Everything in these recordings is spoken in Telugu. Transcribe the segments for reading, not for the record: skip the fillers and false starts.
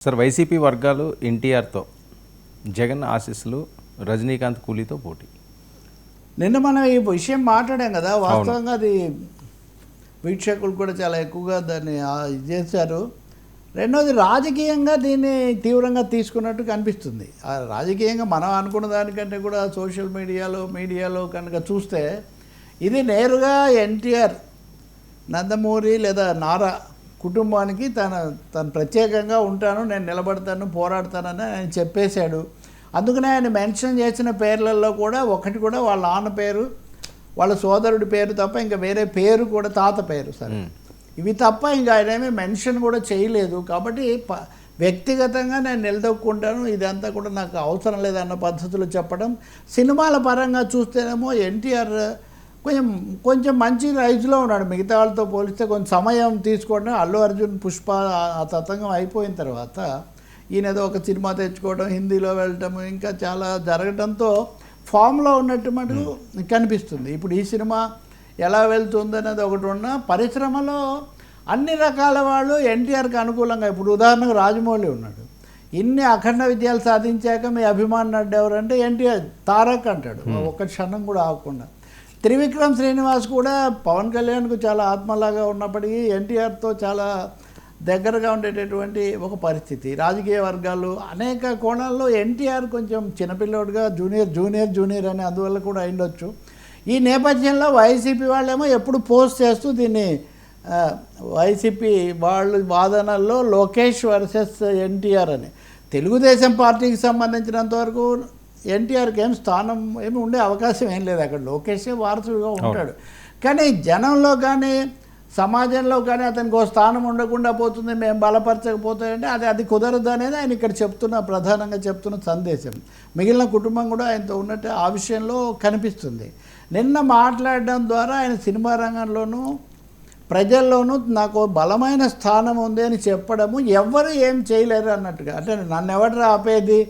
సార్ వైసీపీ వర్గాలు ఎన్టీఆర్తో జగన్ ఆశీస్సులు రజనీకాంత్ కూలీతో పోటీ. నిన్న మనం ఈ విషయం మాట్లాడాం కదా, వాస్తవంగా అది వీక్షకులు కూడా చాలా ఎక్కువగా దాన్ని ఇది చేశారు. రెండోది రాజకీయంగా దీన్ని తీవ్రంగా తీసుకున్నట్టు కనిపిస్తుంది. రాజకీయంగా మనం అనుకున్న దానికంటే కూడా సోషల్ మీడియాలో కనుక చూస్తే ఇది నేరుగా ఎన్టీఆర్ నందమూరి లేదా నారా కుటుంబానికి తను ప్రత్యేకంగా ఉంటాను, నేను నిలబడతాను, పోరాడతానని ఆయన చెప్పేశాడు. అందుకనే ఆయన మెన్షన్ చేసిన పేర్లలో కూడా ఒకటి కూడా వాళ్ళ నాన్న పేరు, వాళ్ళ సోదరుడి పేరు తప్ప ఇంకా వేరే పేరు కూడా, తాత పేరు సరే, ఇవి తప్ప ఇంకా ఆయన ఏమీ మెన్షన్ కూడా చేయలేదు. కాబట్టి వ్యక్తిగతంగా నేను నిలదొక్కుంటాను, ఇదంతా కూడా నాకు అవసరం లేదన్న పద్ధతిలో చెప్పడం. సినిమాల పరంగా చూస్తేనేమో ఎన్టీఆర్ కొంచెం మంచి రైజ్లో ఉన్నాడు మిగతా వాళ్ళతో పోలిస్తే. కొంచెం సమయం తీసుకోవడం, అల్లు అర్జున్ పుష్ప ఆ తతంగం అయిపోయిన తర్వాత ఈయన ఏదో ఒక సినిమా తెచ్చుకోవడం, హిందీలో వెళ్ళటం, ఇంకా చాలా జరగడంతో ఫామ్లో ఉన్నట్టు మటుకు కనిపిస్తుంది. ఇప్పుడు ఈ సినిమా ఎలా వెళ్తుంది అనేది ఒకటి ఉన్నా, పరిశ్రమలో అన్ని రకాల వాళ్ళు ఎన్టీఆర్కి అనుకూలంగా, ఇప్పుడు ఉదాహరణకు రాజమౌళి ఉన్నాడు, ఇన్ని అఖండ విజయాలు సాధించాక మీ అభిమాని నడ్డు ఎవరంటే ఎన్టీఆర్, తారక్ అంటాడు ఒక్క క్షణం కూడా ఆగకుండా. త్రివిక్రమ్ శ్రీనివాస్ కూడా పవన్ కళ్యాణ్కు చాలా ఆత్మలాగా ఉన్నప్పటికీ ఎన్టీఆర్తో చాలా దగ్గరగా ఉండేటటువంటి ఒక పరిస్థితి. రాజకీయ వర్గాలు అనేక కోణాల్లో ఎన్టీఆర్ కొంచెం చిన్నపిల్లోడుగా జూనియర్ అని అందువల్ల కూడా అయిండొచ్చు. ఈ నేపథ్యంలో వైసీపీ వాళ్ళేమో ఎప్పుడు పోస్ట్ చేస్తూ దీన్ని వైసీపీ వాళ్ళు వాదనల్లో లోకేష్ వర్సెస్ ఎన్టీఆర్ అని. తెలుగుదేశం పార్టీకి సంబంధించినంత వరకు ఎన్టీఆర్కి ఏం స్థానం ఏమి ఉండే అవకాశం ఏం లేదు, అక్కడ లోకేషే వారసుడుగా ఉంటాడు. కానీ జనంలో కానీ సమాజంలో కానీ అతనికి ఒక స్థానం ఉండకుండా పోతుంది, మేము బలపరచకపోతాయంటే అది కుదరదు అనేది ఆయన ఇక్కడ ప్రధానంగా చెప్తున్న సందేశం. మిగిలిన కుటుంబం కూడా ఆయనతో ఉన్నట్టు ఆ విషయంలో కనిపిస్తుంది. నిన్న మాట్లాడడం ద్వారా ఆయన సినిమా రంగంలోనూ ప్రజల్లోనూ నాకు బలమైన స్థానం ఉంది అని చెప్పడము, ఎవ్వరు ఏం చేయలేరు అన్నట్టుగా. అంటే నన్ను ఎవరు ఆపేది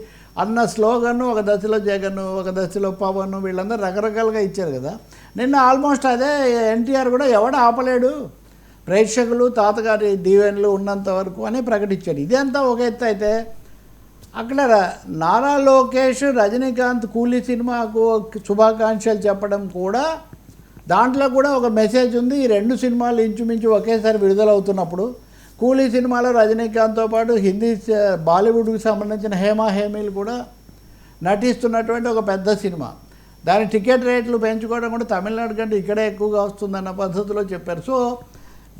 అన్న స్లోగన్ ఒక దశలో జగన్, ఒక దశలో పవన్, వీళ్ళందరూ రకరకాలుగా ఇచ్చారు కదా. నిన్న ఆల్మోస్ట్ అదే ఎన్టీఆర్ కూడా ఎవడు ఆపలేడు, ప్రేక్షకులు తాతగారి దీవెనలు ఉన్నంత వరకు అని ప్రకటించాడు. ఇదంతా ఒక ఎత్తు అయితే, అక్కడ నారా లోకేష్ రజనీకాంత్ కూలీ సినిమాకు శుభాకాంక్షలు చెప్పడం కూడా, దాంట్లో కూడా ఒక మెసేజ్ ఉంది. ఈ రెండు సినిమాలు ఇంచుమించు ఒకేసారి విడుదలవుతున్నప్పుడు, కూలీ సినిమాలో రజనీకాంత్తో పాటు హిందీ బాలీవుడ్కి సంబంధించిన హేమీలు కూడా నటిస్తున్నటువంటి ఒక పెద్ద సినిమా, దాని టికెట్ రేట్లు పెంచుకోవడం కూడా తమిళనాడు కంటే ఇక్కడే ఎక్కువగా వస్తుందన్న పద్ధతిలో చెప్పారు. సో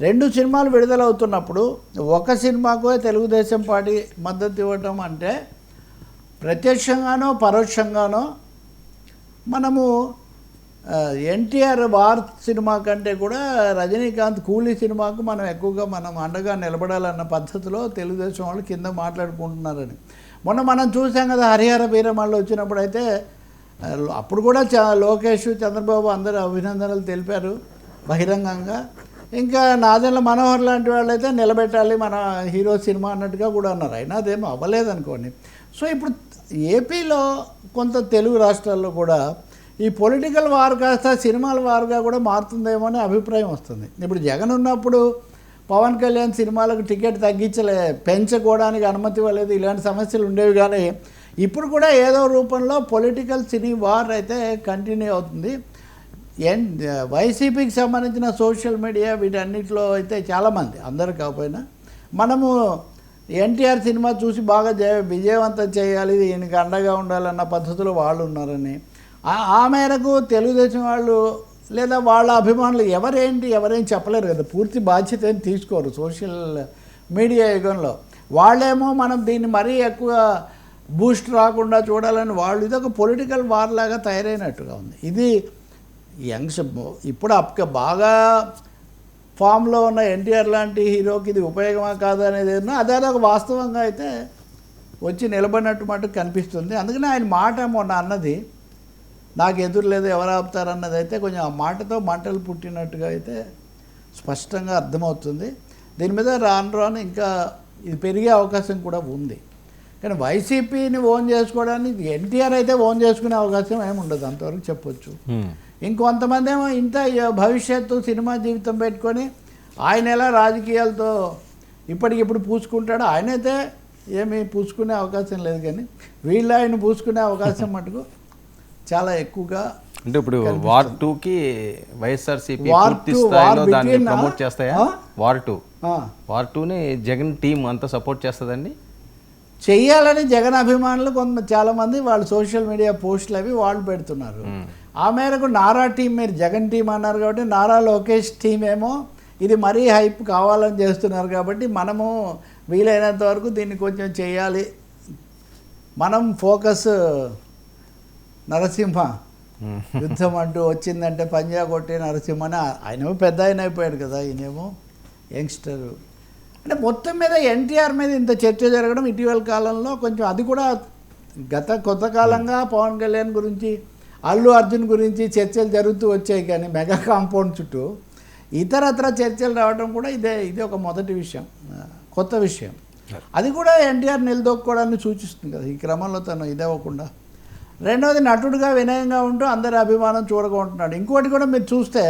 రెండు సినిమాలు విడుదలవుతున్నప్పుడు ఒక సినిమాకు తెలుగుదేశం పార్టీ మద్దతు ఇవ్వటం అంటే ప్రత్యక్షంగానో పరోక్షంగానో మనము ఎన్టీఆర్ వార్ సినిమా కంటే కూడా రజనీకాంత్ కూలీ సినిమాకు మనం అండగా నిలబడాలన్న పద్ధతిలో తెలుగుదేశం వాళ్ళు కింద మాట్లాడుకుంటున్నారని మొన్న మనం చూసాం కదా. హరిహర వీరమల్లు వచ్చినప్పుడు అయితే అప్పుడు కూడా లోకేష్, చంద్రబాబు అందరూ అభినందనలు తెలిపారు బహిరంగంగా. ఇంకా నాదెండ్ల మనోహర్ లాంటి వాళ్ళు అయితే నిలబెట్టాలి మన హీరో సినిమా అన్నట్టుగా కూడా అన్నారు. అయినా అదేమో అవ్వలేదనుకోండి. సో ఇప్పుడు ఏపీలో కొంత తెలుగు రాష్ట్రాల్లో కూడా ఈ పొలిటికల్ వార్ కాస్త సినిమాల వారుగా కూడా మారుతుందేమో అనే అభిప్రాయం వస్తుంది. ఇప్పుడు జగన్ ఉన్నప్పుడు పవన్ కళ్యాణ్ సినిమాలకు టికెట్ పెంచుకోవడానికి అనుమతి ఇవ్వలేదు, ఇలాంటి సమస్యలు ఉండేవి. కానీ ఇప్పుడు కూడా ఏదో రూపంలో పొలిటికల్ సినీ వార్ అయితే కంటిన్యూ అవుతుంది. వైసీపీకి సంబంధించిన సోషల్ మీడియా వీటన్నిటిలో అయితే చాలామంది, అందరూ కాకపోయినా, మనము ఎన్టీఆర్ సినిమా చూసి బాగా విజయవంతం చేయాలి, ఈయనకి అండగా ఉండాలన్న పద్ధతిలో వాళ్ళు ఉన్నారని, ఆ మేరకు తెలుగుదేశం వాళ్ళు లేదా వాళ్ళ అభిమానులు ఎవరేం చెప్పలేరు కదా, పూర్తి బాధ్యత ఏం తీసుకోరు సోషల్ మీడియా యుగంలో. వాళ్ళేమో మనం దీన్ని మరీ ఎక్కువ బూస్ట్ రాకుండా చూడాలని వాళ్ళు, ఇదొక పొలిటికల్ వార్ లాగా తయారైనట్టుగా ఉంది. ఇది ఇప్పుడు బాగా ఫామ్లో ఉన్న ఎన్టీఆర్ లాంటి హీరోకి ఇది ఉపయోగమా కాదా అనేది అదే ఒక వాస్తవంగా అయితే వచ్చి నిలబడినట్టు మటుకు కనిపిస్తుంది. అందుకని ఆయన మాట మొన్న అన్నది నాకు ఎదురు లేదు, ఎవరు ఆపుతారన్నది అయితే కొంచెం ఆ మాటతో మంటలు పుట్టినట్టుగా అయితే స్పష్టంగా అర్థమవుతుంది. దీని మీద రాను ఇంకా ఇది పెరిగే అవకాశం కూడా ఉంది. కానీ వైసీపీని ఓన్ చేసుకోవడానికి ఎన్టీఆర్ అయితే ఓన్ చేసుకునే అవకాశం ఏమి ఉండదు, అంతవరకు చెప్పొచ్చు. ఇంకొంతమంది ఏమో ఇంత భవిష్యత్తు సినిమా జీవితం పెట్టుకొని ఆయన ఎలా రాజకీయాలతో ఇప్పటికిప్పుడు పూసుకుంటాడో, ఆయనైతే ఏమీ పూసుకునే అవకాశం లేదు, కానీ వీళ్ళు ఆయన పూసుకునే అవకాశం మటుకు చాలా ఎక్కువగా. అంటే ఇప్పుడు వార్ 2కి వైఎస్ఆర్సీపీ వార్ పూర్తి 2 స్థాయిలో వార్ దాన్ని between ప్రమోట్ చేస్తాయా? ఆ? వార్ 2ని జగన్ టీం అంతా సపోర్ట్ చేస్తుందండి. చెయ్యాలని జగన్ అభిమానులు చాలామంది వాళ్ళు సోషల్ మీడియా పోస్టులు అవి వాళ్ళు పెడుతున్నారు. ఆ మేరకు నారా టీం, మీరు జగన్ టీం అన్నారు కాబట్టి నారా లోకేష్ టీం ఏమో ఇది మరీ హైప్ కావాలని చేస్తున్నారు కాబట్టి మనము వీలైనంత వరకు దీన్ని కొంచెం చేయాలి, మనం ఫోకస్ నరసింహ యుద్ధం అంటూ వచ్చిందంటే పంజా కొట్టి నరసింహని, ఆయనేమో పెద్ద ఆయన అయిపోయాడు కదా, ఈయనేమో యంగ్స్టరు. అంటే మొత్తం మీద ఎన్టీఆర్ మీద ఇంత చర్చ జరగడం ఇటీవల కాలంలో కొంచెం, అది కూడా కొత్త కాలంగా పవన్ కళ్యాణ్ గురించి, అల్లు అర్జున్ గురించి చర్చలు జరుగుతూ వచ్చాయి, కానీ మెగా కాంపౌండ్ చుట్టూ ఇతరత్ర చర్చలు రావడం కూడా ఇదే ఒక మొదటి విషయం, కొత్త విషయం. అది కూడా ఎన్టీఆర్ నిలదొక్కుకోవడాన్ని సూచిస్తుంది కదా ఈ క్రమంలో తను ఇదవ్వకుండా. రెండవది, నటుడుగా వినయంగా ఉంటూ అందరి అభిమానం చూడకుంటున్నాడు. ఇంకోటి కూడా మీరు చూస్తే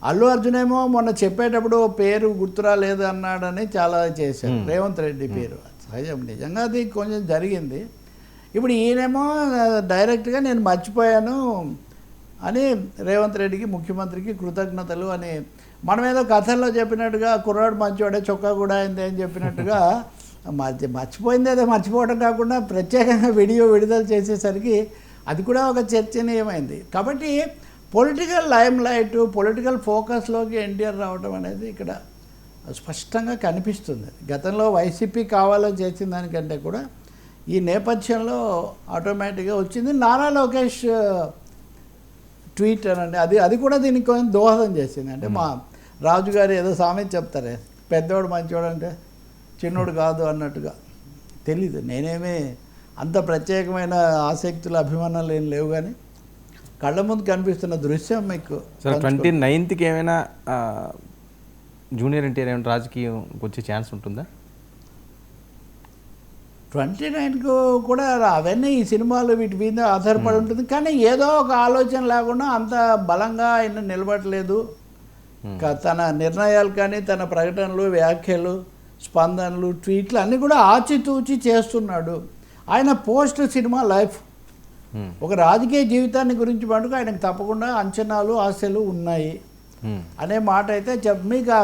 అల్లు అర్జున్ ఏమో మొన్న చెప్పేటప్పుడు పేరు గుర్తురాలేదు అన్నాడని చాలా చేశారు, రేవంత్ రెడ్డి పేరు. సహజం, నిజంగా అది కొంచెం జరిగింది. ఇప్పుడు ఈయనేమో డైరెక్ట్గా నేను మర్చిపోయాను అని రేవంత్ రెడ్డికి, ముఖ్యమంత్రికి కృతజ్ఞతలు అని, మనం ఏదో కథల్లో చెప్పినట్టుగా కుర్రాడు మంచివాడే చొక్కా కూడా అయింది అని చెప్పినట్టుగా మర్చిపోయింది. అదే మర్చిపోవడం కాకుండా ప్రత్యేకంగా వీడియో విడుదల చేసేసరికి అది కూడా ఒక చర్చనీయమైంది. కాబట్టి పొలిటికల్ లైమ్ లైట్, పొలిటికల్ ఫోకస్లోకి ఎన్టీఆర్ రావడం అనేది ఇక్కడ స్పష్టంగా కనిపిస్తుంది. గతంలో వైసీపీ కావాలని చేసిన దానికంటే కూడా ఈ నేపథ్యంలో ఆటోమేటిక్గా వచ్చింది. నారా లోకేష్ ట్వీట్ అనండి, అది కూడా దీనికి కొంచెం దోహదం చేసింది. అంటే మా రాజుగారు ఏదో సామెత చెప్తారే, పెద్దవాడు మంచివాడు అంటే చిన్నోడు కాదు అన్నట్టుగా. తెలీదు, నేనేమీ అంత ప్రత్యేకమైన ఆసక్తులు అభిమానాలు ఏం లేవు, కానీ కళ్ళ ముందు కనిపిస్తున్న దృశ్యం మీకు. 29కి ఏమైనా జూనియర్ ఎన్టీఆర్ ఏమైనా రాజకీయం వచ్చే ఛాన్స్ ఉంటుందా? 29కు కూడా అవన్నీ ఈ సినిమాలు వీటి మీద ఆధారపడి ఉంటుంది, కానీ ఏదో ఒక ఆలోచన లేకుండా అంత బలంగా ఆయన నిలబడలేదు. తన నిర్ణయాలు కానీ, తన ప్రకటనలు, వ్యాఖ్యలు, స్పందనలు, ట్వీట్లు అన్నీ కూడా ఆచితూచి చేస్తున్నాడు. ఆయన పోస్ట్ సినిమా లైఫ్, ఒక రాజకీయ జీవితాన్ని గురించి మటుకు ఆయనకు తప్పకుండా అంచనాలు, ఆశలు ఉన్నాయి అనే మాట అయితే మీకు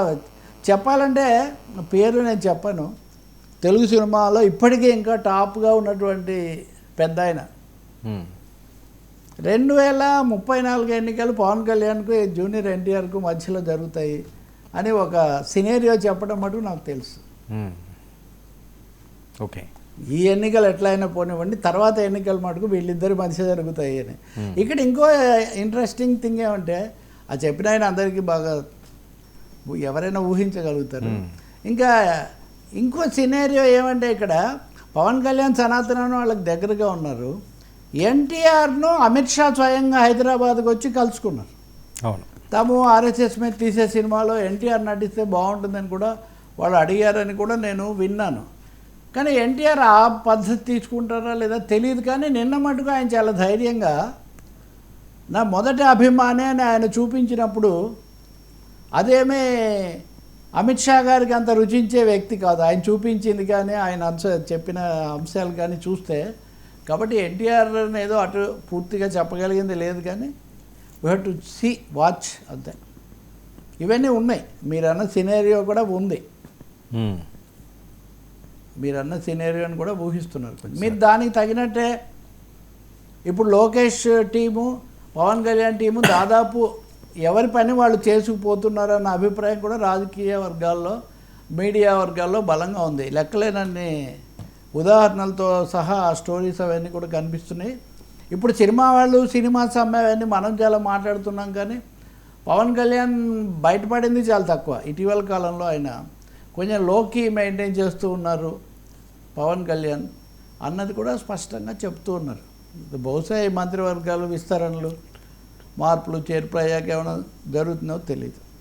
చెప్పాలంటే పేరు నేను చెప్పను, తెలుగు సినిమాలో ఇప్పటికే ఇంకా టాప్గా ఉన్నటువంటి పెద్ద ఆయన. 2034 ఎన్నికలు పవన్ కళ్యాణ్కు జూనియర్ ఎన్టీఆర్కు మధ్యలో జరుగుతాయి అని ఒక సినేరియో చెప్పడం మటుకు నాకు తెలుసు. ఓకే, ఈ ఎన్నికలు ఎట్లయినా పోనివ్వండి, తర్వాత ఎన్నికల మటుకు వీళ్ళిద్దరి మధ్య జరుగుతాయి అని. ఇక్కడ ఇంకో ఇంట్రెస్టింగ్ థింగ్ ఏమంటే, ఆ చెప్పిన ఆయన అందరికీ బాగా ఎవరైనా ఊహించగలుగుతారు. ఇంకా ఇంకో సినేరియో ఏమంటే, ఇక్కడ పవన్ కళ్యాణ్, సనాతన వాళ్ళకి దగ్గరగా ఉన్నారు. ఎన్టీఆర్ను అమిత్ షా స్వయంగా హైదరాబాద్కి వచ్చి కలుసుకున్నారు. అవును, తాము ఆర్ఎస్ఎస్ మీద తీసే సినిమాలో ఎన్టీఆర్ నటిస్తే బాగుంటుందని కూడా వాళ్ళు అడిగారని కూడా నేను విన్నాను. కానీ ఎన్టీఆర్ ఆ పద్ధతి తీసుకుంటారా లేదా తెలియదు, కానీ నిన్న మటుకు ఆయన చాలా ధైర్యంగా నా మొదటి అభిమానే అని ఆయన చూపించినప్పుడు, అదేమీ అమిత్ షా గారికి అంత రుచించే వ్యక్తి కాదు ఆయన చూపించింది కానీ, ఆయన చెప్పిన అంశాలు కానీ చూస్తే. కాబట్టి ఎన్టీఆర్ ఏదో అటు పూర్తిగా చెప్పగలిగింది లేదు, కానీ we have to see, watch, అంతే. ఇవన్నీ ఉన్నాయి, మీరన్న సినేరియో కూడా ఉంది, మీరన్న సినేరియోని కూడా ఊహిస్తున్నారు. మీరు దానికి తగినట్టే ఇప్పుడు లోకేష్ టీము, పవన్ కళ్యాణ్ టీము దాదాపు ఎవరి పని వాళ్ళు చేసుకుపోతున్నారన్న అభిప్రాయం కూడా రాజకీయ వర్గాల్లో, మీడియా వర్గాల్లో బలంగా ఉంది. లెక్కలేనన్ని ఉదాహరణలతో సహా ఆ స్టోరీస్ అవన్నీ కూడా కనిపిస్తున్నాయి. ఇప్పుడు సినిమా వాళ్ళు, సినిమా సమ్మె అవన్నీ మనం చాలా మాట్లాడుతున్నాం, కానీ పవన్ కళ్యాణ్ బయటపడింది చాలా తక్కువ. ఇటీవల కాలంలో ఆయన కొంచెం లోకి మెయింటైన్ చేస్తూ ఉన్నారు పవన్ కళ్యాణ్ అన్నది కూడా స్పష్టంగా చెప్తూ ఉన్నారు. బహుశా ఈ మంత్రివర్గాలు విస్తరణలు, మార్పులు, చేర్పులు అయ్యాక ఏమైనా జరుగుతుందో తెలియదు.